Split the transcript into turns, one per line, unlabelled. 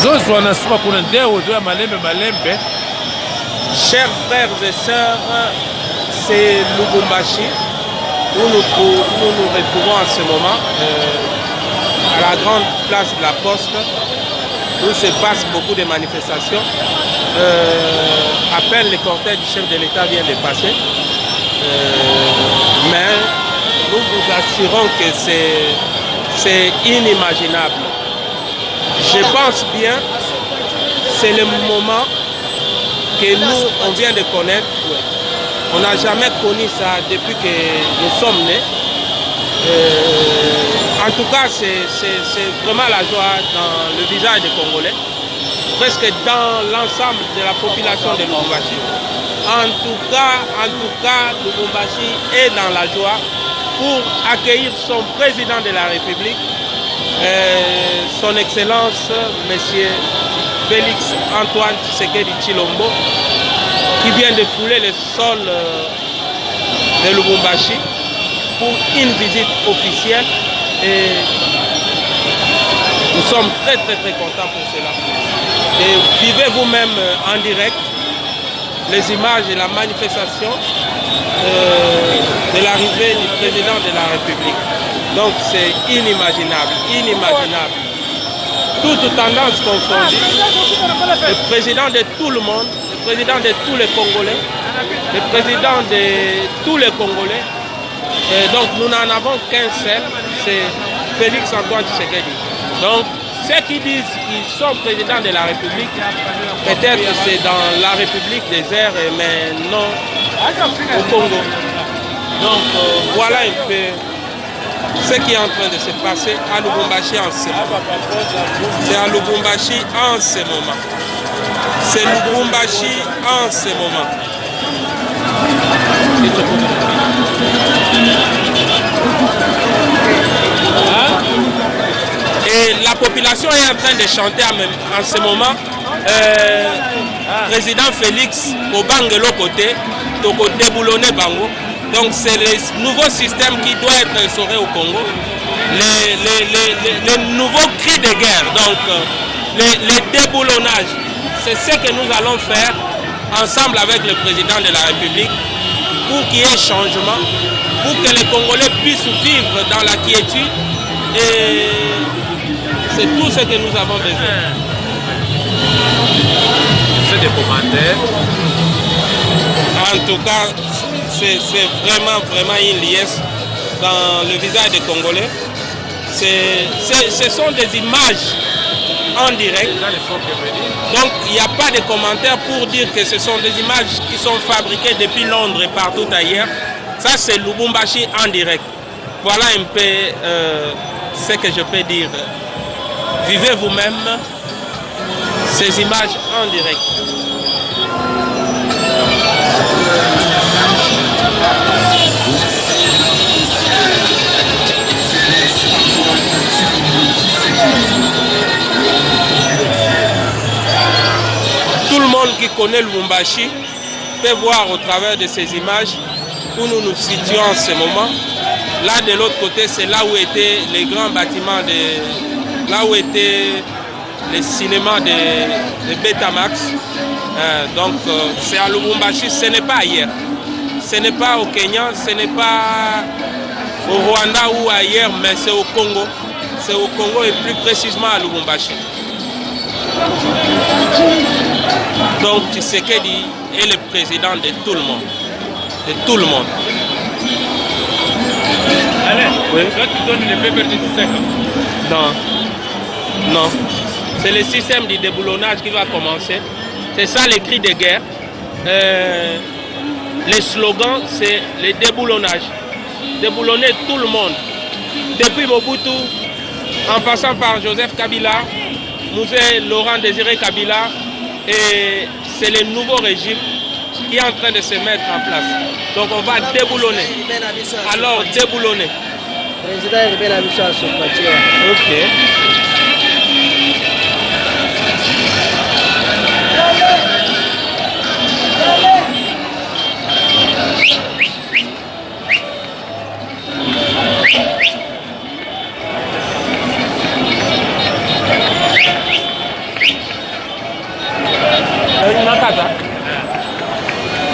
Chers frères et sœurs, c'est Lubumbashi où nous nous retrouvons en ce moment à la grande place de la Poste où se passent beaucoup de manifestations. À peine le cortège du chef de l'État vient de passer, mais nous vous assurons que c'est inimaginable. Je pense bien c'est le moment que nous, on vient de connaître. On n'a jamais connu ça depuis que nous sommes nés. En tout cas, c'est vraiment la joie dans le visage des Congolais, presque dans l'ensemble de la population de Lubumbashi. En tout cas, Lubumbashi est dans la joie pour accueillir son président de la République, son Excellence, Monsieur Félix Antoine Tshisekedi Tshilombo, qui vient de fouler le sol de Lubumbashi pour une visite officielle et nous sommes très contents pour cela. Et vivez vous-même en direct les images de la manifestation de l'arrivée du président de la République. Donc c'est inimaginable. Toutes tendances confondues, le président de tout le monde, le président de tous les Congolais, le président de tous les Congolais. Et donc nous n'en avons qu'un seul, c'est Félix Antoine Tshisekedi. Donc ceux qui disent qu'ils sont présidents de la République, peut-être c'est dans la République des airs, mais non au Congo. Donc voilà un peu ce qui est en train de se passer à Lubumbashi en ce moment. C'est à Lubumbashi en ce moment. C'est Lubumbashi en ce moment. Et la population est en train de chanter en ce moment. Président Félix Obangelo côté, Toko déboulonné Bango. Donc c'est le nouveau système qui doit être instauré au Congo. Les nouveaux cris de guerre, donc les déboulonnages. C'est ce que nous allons faire ensemble avec le président de la République pour qu'il y ait changement, pour que les Congolais puissent vivre dans la quiétude. Et c'est tout ce que nous avons besoin.
C'est des commentaires.
En tout cas, c'est vraiment une liesse dans le visage des Congolais. Ce sont des images en direct. Donc il n'y a pas de commentaires pour dire que ce sont des images qui sont fabriquées depuis Londres et partout ailleurs. Ça c'est Lubumbashi en direct. Voilà un peu ce que je peux dire. Vivez vous-même ces images en direct. Tout le monde qui connaît Lubumbashi peut voir au travers de ces images où nous nous situons en ce moment. Là de l'autre côté, c'est là où étaient les grands bâtiments, là où était le cinéma de Betamax. Donc c'est à Lubumbashi, ce n'est pas ailleurs. Ce n'est pas au Kenya, ce n'est pas au Rwanda ou ailleurs, mais c'est au Congo. C'est au Congo et plus précisément à Lubumbashi. Donc Tshisekedi est le président de tout le monde. De tout le monde.
Allez,
oui.
Toi tu donnes les papers de Tshisekedi.
Non. Non. C'est le système du déboulonnage qui va commencer. C'est ça les cris de guerre. Les slogans, c'est le déboulonnage. Déboulonner tout le monde. Depuis Mobutu, en passant par Joseph Kabila, Mzee Laurent Désiré Kabila, et c'est le nouveau régime qui est en train de se mettre en place. Donc on va déboulonner. Alors déboulonner. Ok. Nakata.